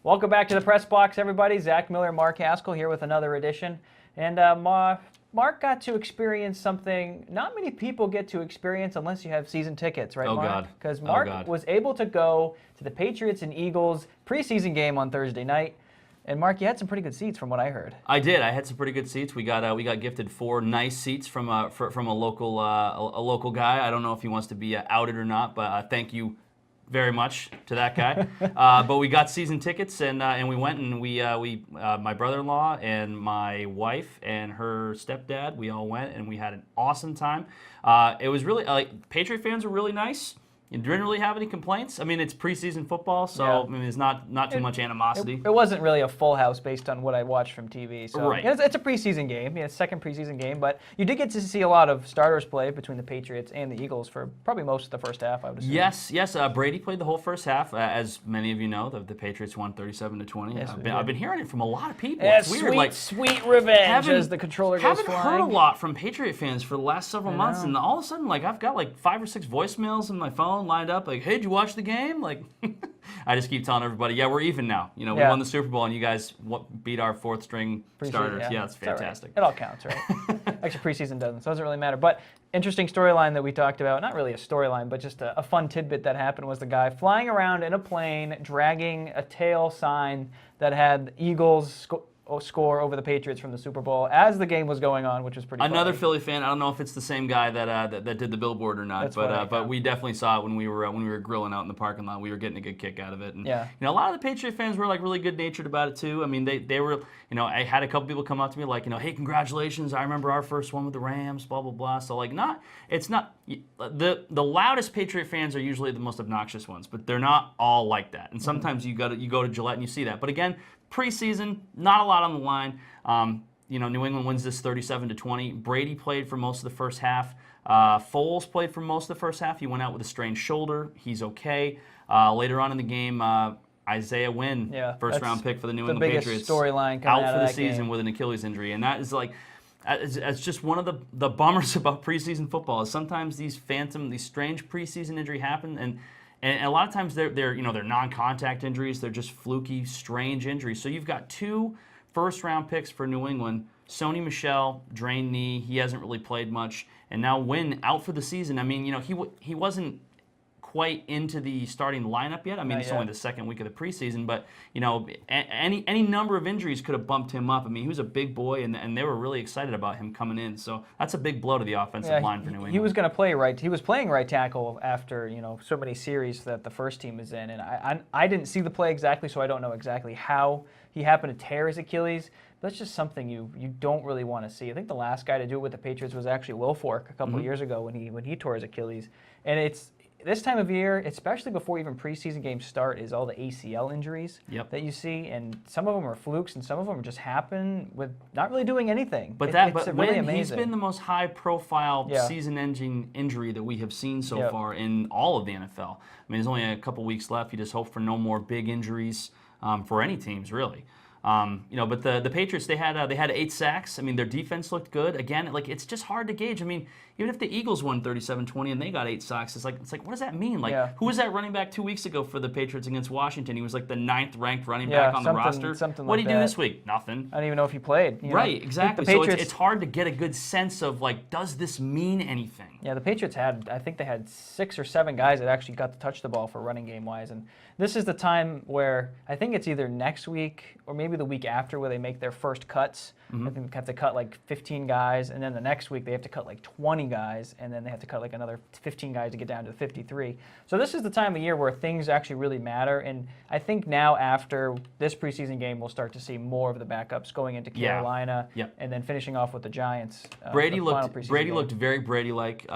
Welcome back to the Press Box, everybody. Zach Miller, Mark Haskell here with another edition. And Mark got to experience something not many people get to experience unless you have season tickets, right, Mark? God. Because Mark was able to go to the Patriots and Eagles preseason game on Thursday night. And Mark, you had some pretty good seats from what I heard. I did. I had some pretty good seats. We got gifted 4 nice seats from a local guy. I don't know if he wants to be outed or not, but thank you very much to that guy. But we got season tickets, and we went, and we my brother-in-law and my wife and her stepdad, we all went, and we had an awesome time. It was really Patriot fans were really nice. You didn't really have any complaints. I mean, it's preseason football, so yeah. I mean, there's not too much animosity. It wasn't really a full house based on what I watched from TV. So right. It's a preseason game, second preseason game, but you did get to see a lot of starters play between the Patriots and the Eagles for probably most of the first half, I would assume. Yes. Brady played the whole first half. As many of you know, the Patriots won 37-20. Yes, I've been hearing it from a lot of people. Yeah, it's weird. Sweet revenge as the controller goes flying. Haven't heard a lot from Patriot fans for the last several months, and all of a sudden, I've got 5 or 6 voicemails on my phone lined up, hey, did you watch the game? I just keep telling everybody, yeah, we're even now. We won the Super Bowl, and you guys beat our 4th string starters. Yeah, it's fantastic. Right. It all counts, right? Actually, preseason doesn't, so it doesn't really matter. But interesting storyline that we talked about, not really a storyline, but just a fun tidbit that happened was the guy flying around in a plane, dragging a tail sign that had Eagles score over the Patriots from the Super Bowl as the game was going on, which was pretty Another funny. Philly fan. I don't know if it's the same guy that did the billboard or not, That's funny, but we definitely saw it when we were grilling out in the parking lot. We were getting a good kick out of it. And, yeah. A lot of the Patriot fans were really good natured about it too. I mean, they were. I had a couple people come up to me hey, congratulations! I remember our first one with the Rams. Blah blah blah. So it's not the loudest Patriot fans are usually the most obnoxious ones, but they're not all like that. And sometimes you go to Gillette and you see that. But again, preseason, not a lot on the line. New England wins this 37-20. Brady played for most of the first half. Foles played for most of the first half. He went out with a strained shoulder. He's okay. Later on in the game, Isaiah Wynn, first-round pick for the New England Patriots, the biggest storyline out for the season game with an Achilles injury, and that is it's just one of the bummers about preseason football. Is sometimes these strange preseason injury happen, and a lot of times they're non-contact injuries. They're just fluky, strange injuries. So you've got 2 first-round picks for New England. Sony Michel, drained knee. He hasn't really played much. And now Wynn out for the season. I mean, he wasn't quite into the starting lineup yet. I mean, it's only the second week of the preseason, but any number of injuries could have bumped him up. I mean, he was a big boy, and they were really excited about him coming in. So that's a big blow to the offensive line for New England. He was going to play right. He was playing right tackle after so many series that the first team is in, and I didn't see the play exactly, so I don't know exactly how he happened to tear his Achilles. That's just something you don't really want to see. I think the last guy to do it with the Patriots was actually Will Fork a couple of years ago when he tore his Achilles, and it's. This time of year, especially before even preseason games start, is all the ACL injuries that you see, and some of them are flukes, and some of them just happen with not really doing anything. But really amazing. He's been the most high-profile season-ending injury that we have seen so far in all of the NFL. I mean, there's only a couple weeks left. You just hope for no more big injuries for any teams, really. But the Patriots, they had 8 sacks. I mean, their defense looked good. Again, it's just hard to gauge. I mean, even if the Eagles won 37-20 and they got 8 sacks, it's like what does that mean? Who was that running back 2 weeks ago for the Patriots against Washington? He was the 9th ranked running back on the roster. What did he do this week? Nothing. I don't even know if he played. Right, exactly. So it's hard to get a good sense of does this mean anything? Yeah, the Patriots I think they had 6 or 7 guys that actually got to touch the ball for running game wise, and this is the time where I think it's either next week or maybe the week after where they make their first cuts. I think they have to cut 15 guys, and then the next week they have to cut 20 guys, and then they have to cut another 15 guys to get down to 53. So this is the time of year where things actually really matter, and I think now after this preseason game we'll start to see more of the backups going into Carolina, and then finishing off with the Giants. Brady looked very Brady-like.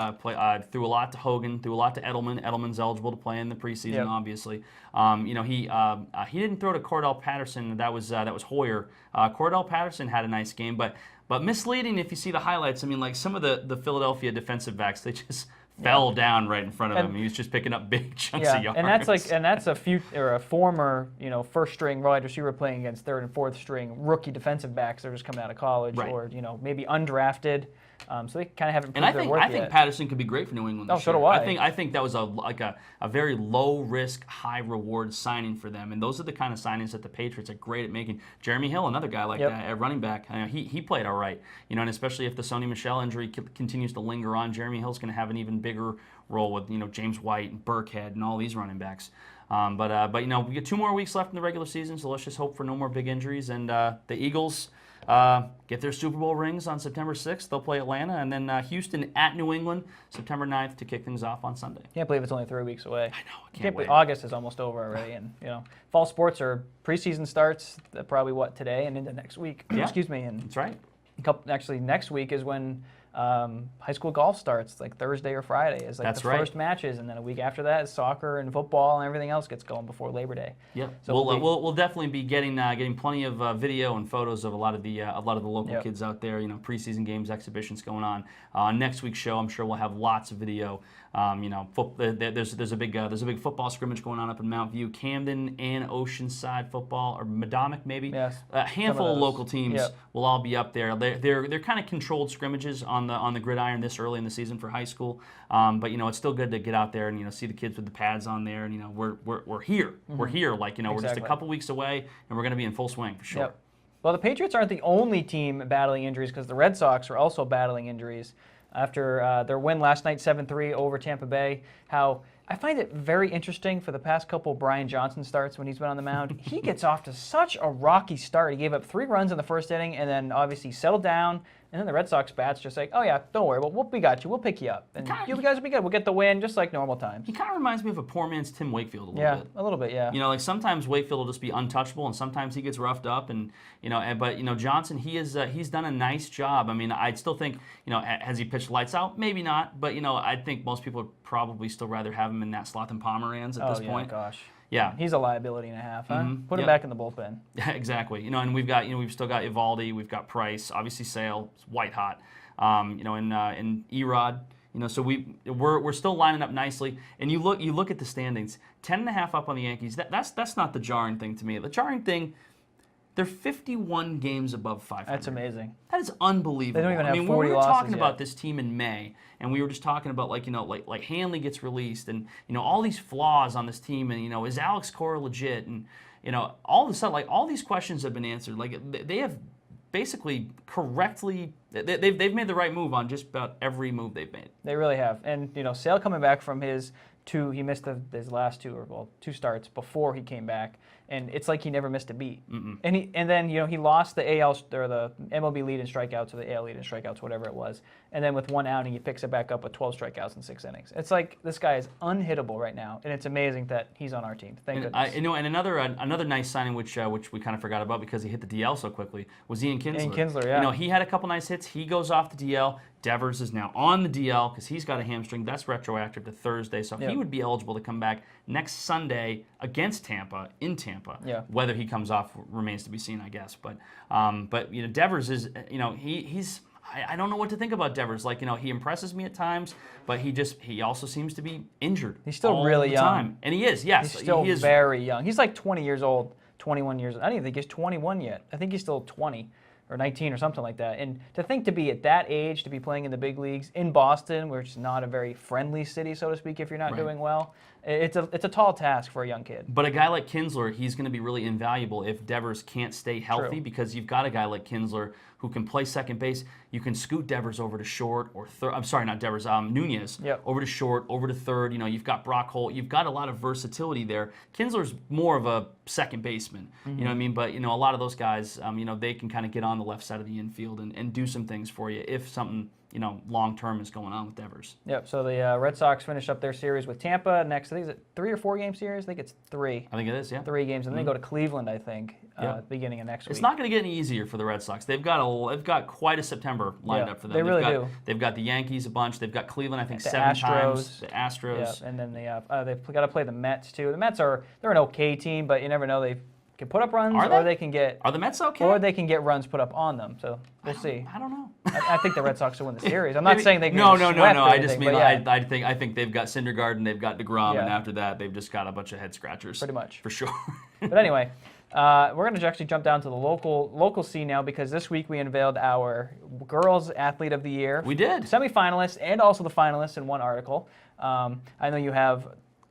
Threw a lot to Hogan, threw a lot to Edelman. Edelman's eligible to play in the preseason, obviously. He didn't throw to Cordell Patterson. That was Hoyer. Cordell Patterson had a nice game, but misleading if you see the highlights. I mean, some of the Philadelphia defensive backs, they just fell down right in front of him. He was just picking up big chunks of yards. And that's a former first string wide receiver playing against 3rd and 4th string rookie defensive backs that are just coming out of college, or maybe undrafted. So they kind of haven't And proved their worth I think yet. Patterson could be great for New England this so year. do I. I think that was a very low risk, high reward signing for them. And those are the kind of signings that the Patriots are great at making. Jeremy Hill, another guy like that at running back. He played all right. And especially if the Sony Michel injury continues to linger on, Jeremy Hill's going to have an even bigger role with James White and Burkhead and all these running backs. But we get 2 more weeks left in the regular season, so let's just hope for no more big injuries. And the Eagles get their Super Bowl rings on September 6th. They'll play Atlanta, and then Houston at New England September 9th to kick things off on Sunday. Can't believe it's only 3 weeks away. I know. I can't wait. August is almost over already, and fall sports are preseason starts probably today and into next week. Yeah. Excuse me. And That's right. actually next week is when high school golf starts, like Thursday or Friday is That's the right. first matches, and then a week after that is soccer and football and everything else gets going before Labor Day. Yeah, So we'll definitely be getting plenty of video and photos of a lot of the local kids out there. Preseason games, exhibitions going on. Next week's show, I'm sure we'll have lots of video. There's a big football scrimmage going on up in Mount View, Camden and Oceanside football, or Madomic maybe. Yes. A handful of local teams Yep. will all be up there. They're kind of controlled scrimmages on the gridiron this early in the season for high school. But it's still good to get out there and see the kids with the pads on there. And we're here. Mm-hmm. We're here. We're just a Exactly. couple weeks away, and we're going to be in full swing for sure. Yep. Well, the Patriots aren't the only team battling injuries, because the Red Sox are also battling injuries after their win last night 7-3 over Tampa Bay. How I find it very interesting for the past couple Brian Johnson starts when he's been on the mound. He gets off to such a rocky start. He gave up 3 runs in the first inning and then obviously settled down. And then the Red Sox bats just like, oh yeah, don't worry, we got you. We'll pick you up. And you guys will be good. We'll get the win just like normal times. He kind of reminds me of a poor man's Tim Wakefield a little bit. Yeah, a little bit, yeah. Like sometimes Wakefield will just be untouchable, and sometimes he gets roughed up, but Johnson, he's done a nice job. I mean, I'd still think, has he pitched lights out? Maybe not, but I think most people would probably still rather have him in that slot than Pomeranz at this point. Oh gosh. Yeah. He's a liability and a half, huh? Mm-hmm. Put him back in the bullpen. Yeah, exactly. And we've still got Evaldi, we've got Price, obviously Sale, it's white hot. And Erod. So we're still lining up nicely. And you look at the standings, 10.5 up on the Yankees. That's not the jarring thing to me. The jarring thing, they're 51 games above 500. That's amazing. That is unbelievable. They don't even have 40 when we were losses talking yet. about this team in May, and we were just talking about like Hanley gets released, and all these flaws on this team, and is Alex Cora legit, and all of a sudden all these questions have been answered. Like they have basically correctly, they've made the right move on just about every move they've made. They really have. And, Sale coming back from his he missed his last 2 starts before he came back. And it's like he never missed a beat. Mm-mm. And then he lost the AL or the MLB lead in strikeouts or the AL lead in strikeouts, whatever it was. And then with 1 outing, he picks it back up with 12 strikeouts in 6 innings. It's like this guy is unhittable right now, and it's amazing that he's on our team. Thank goodness. And another nice signing, which we kind of forgot about because he hit the DL so quickly, was Ian Kinsler. Ian Kinsler, yeah. He had a couple nice hits. He goes off the DL. Devers is now on the DL because he's got a hamstring. That's retroactive to Thursday, so he would be eligible to come back next Sunday against Tampa in Tampa. Yeah. Whether he comes off remains to be seen, I guess. But Devers is he's. I don't know what to think about Devers. He impresses me at times, but he also seems to be injured. He's still all really the young. time. And he is, yes. He's still he is very young. He's like 20 years old, 21 years old. I don't even think he's 21 yet. I think he's still 20 or 19 or something like that. And to be at that age, to be playing in the big leagues in Boston, which is not a very friendly city, so to speak, if you're not doing well, it's a tall task for a young kid. But a guy like Kinsler, he's going to be really invaluable if Devers can't stay healthy. True. Because you've got a guy like Kinsler who can play second base. You can scoot Devers over to short or third. I'm sorry, not Devers. Nunez over to short, over to third. You've got Brock Holt. You've got a lot of versatility there. Kinsler's more of a second baseman. You know what I mean? But a lot of those guys, they can kind of get on the left side of the infield and do some things for you if something long term is going on with Devers. Yep. So the Red Sox finish up their series with Tampa next. I think is it 3 or 4 game series? I think it's 3. I think it is. Yeah. 3 games, and then they go to Cleveland. I think beginning of next week. It's not going to get any easier for the Red Sox. They've got quite a September lined up for them. They really do. They've got the Yankees a bunch. They've got Cleveland, I think, The 7 Astros. times. The Astros. Yeah, and then they've got to play the Mets too. The Mets they're an okay team, but you never know. They can put up runs, or they can get. Are the Mets okay? Or they can get runs put up on them. So we'll see. I don't know. I think the Red Sox will win the series. I'm not saying they can. No. Swept I just mean yeah. I think they've got Syndergaard and they've got DeGrom, and after that they've just got a bunch of head scratchers. Pretty much for sure. But anyway, We're going to actually jump down to the local scene now because this week we unveiled our Girls Athlete of the Year. We did. Semifinalists and also the finalists in one article. I know you have.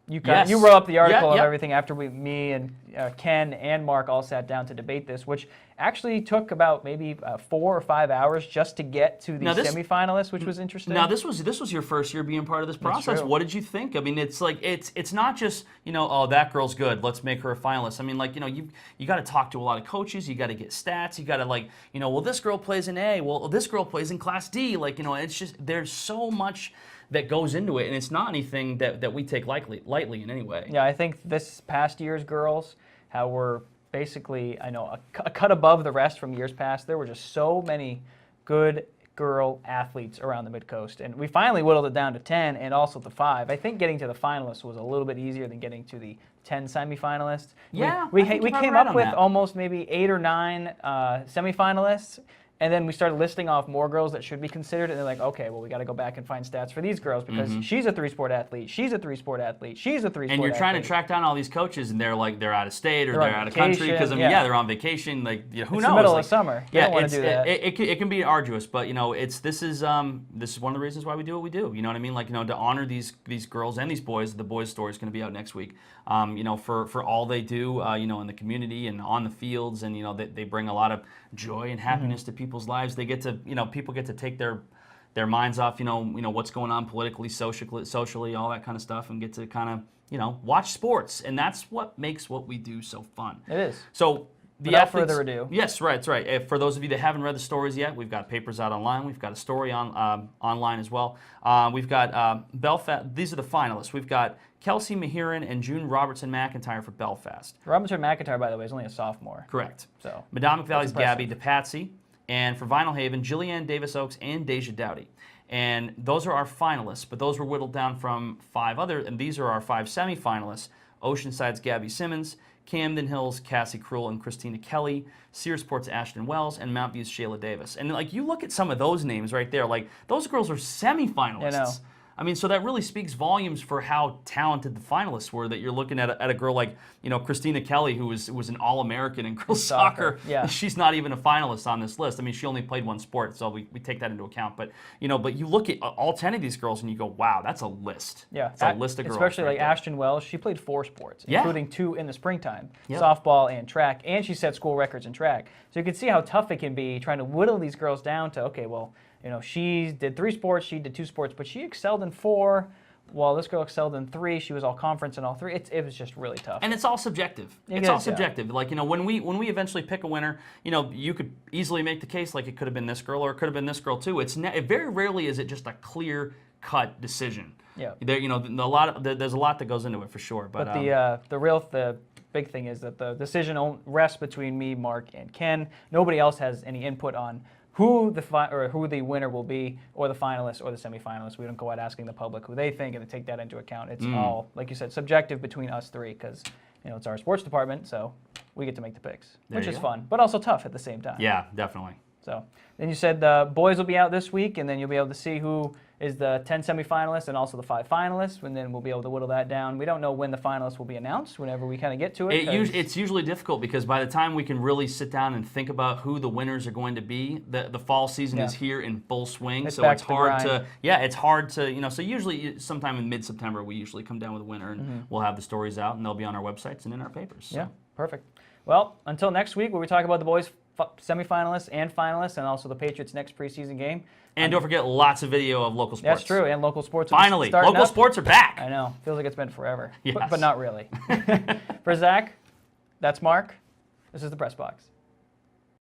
You Yes. wrote up the article Yeah, of yeah. everything after me and Ken and Mark all sat down to debate this, which actually took about maybe 4 or 5 hours just to get to the semifinalists, which was interesting. Now this was your first year being part of this process. true. What did you think? I mean, it's like it's not just oh, that girl's good, let's make her a finalist. I mean, like you got to talk to a lot of coaches, you got to get stats, you got to well, this girl plays in A, well this girl plays in Class D, it's just there's so much that goes into it, and it's not anything that we take lightly in any way. Yeah, I think this past year's girls, how we're basically, I know, a cut above the rest from years past. There were just so many good girl athletes around the Mid-Coast, and we finally whittled it down to 10 and also to 5. I think getting to the finalists was a little bit easier than getting to the 10 semifinalists. Yeah, we I think came you're right up on with that. almost maybe 8 or 9 semifinalists. And then we started listing off more girls that should be considered, and they're like, okay, well, we got to go back and find stats for these girls because she's a 3-sport athlete, she's a 3-sport athlete, she's a 3-sport athlete. And you're trying to track down all these coaches, and they're out of state or They're they're on out of country because vacation, they're on vacation. Who knows? It's the middle of summer. They don't want to do that. It can be arduous, but this is one of the reasons why we do what we do. You know what I mean? To honor these girls and these boys. The boys' story is going to be out next week. For all they do, in the community and on the fields, and they bring a lot of joy and happiness to people's lives. They get to people get to take their minds off what's going on politically, socially, all that kind of stuff, and get to kind of watch sports, and that's what makes what we do so fun. It is. So Without further ado. Yes, right, that's right. For those of you that haven't read the stories yet, we've got papers out online. We've got a story on online as well. We've got Belfast. These are the finalists. We've got Kelsey Mahiran and June Robertson McIntyre for Belfast. Robinson McIntyre, by the way, is only a sophomore. Correct. So Madomic Valley's Gabby impressive. DePatsy. And for Vinyl Haven, Jillian Davis Oaks and Deja Dowdy. And those are our finalists, but those were whittled down from 5 other, and these are our 5 semifinalists. Oceanside's Gabby Simmons, Camden Hills' Cassie Cruel and Christina Kelly, Searsport's Ashton Wells, and Mount View's Shayla Davis. And you look at some of those names right there, those girls are semifinalists. I know. I mean, so that really speaks volumes for how talented the finalists were. That you're looking at a girl like Christina Kelly, who was an All-American in girls soccer. Yeah. She's not even a finalist on this list. I mean, she only played one sport, so we take that into account. But you look at all 10 of these girls and you go, wow, that's a list. Yeah, it's a list of girls. Especially right like there. Ashton Wells, she played 4 sports, including 2 in the springtime, Yep. softball and track, and she set school records in track. So you can see how tough it can be trying to whittle these girls down to, okay, well, she did 3 sports, she did 2 sports, but she excelled in 4. While this girl excelled in 3, she was all conference in all 3. It was just really tough. And it's all subjective. It's all subjective. When we eventually pick a winner, you could easily make the case like it could have been this girl or it could have been this girl too. Very rarely is it just a clear-cut decision. Yeah. There's a lot that goes into it for sure. But the big thing is that the decision rests between me, Mark, and Ken. Nobody else has any input on who the winner will be, or the finalists, or the semifinalists. We don't go out asking the public who they think and take that into account. It's all, like you said, subjective between us 3 because it's our sports department, so we get to make the picks, which is fun, but also tough at the same time. Yeah, definitely. So then you said the boys will be out this week, and then you'll be able to see who is the 10 semifinalists and also the 5 finalists, and then we'll be able to whittle that down. We don't know when the finalists will be announced, whenever we kind of get to it. It's usually difficult because by the time we can really sit down and think about who the winners are going to be, the fall season is here in full swing. It's so back it's to the hard grind. it's hard to, so usually sometime in mid-September we usually come down with a winner and we'll have the stories out and they'll be on our websites and in our papers. So. Yeah, perfect. Well, until next week where we talk about the boys semifinalists and finalists and also the Patriots' next preseason game. And don't forget lots of video of local sports. That's true, and local sports. Finally, starting local up. sports are back. I know. Feels like it's been forever, Yes. but not really. For Zach, that's Mark. This is the Press Box.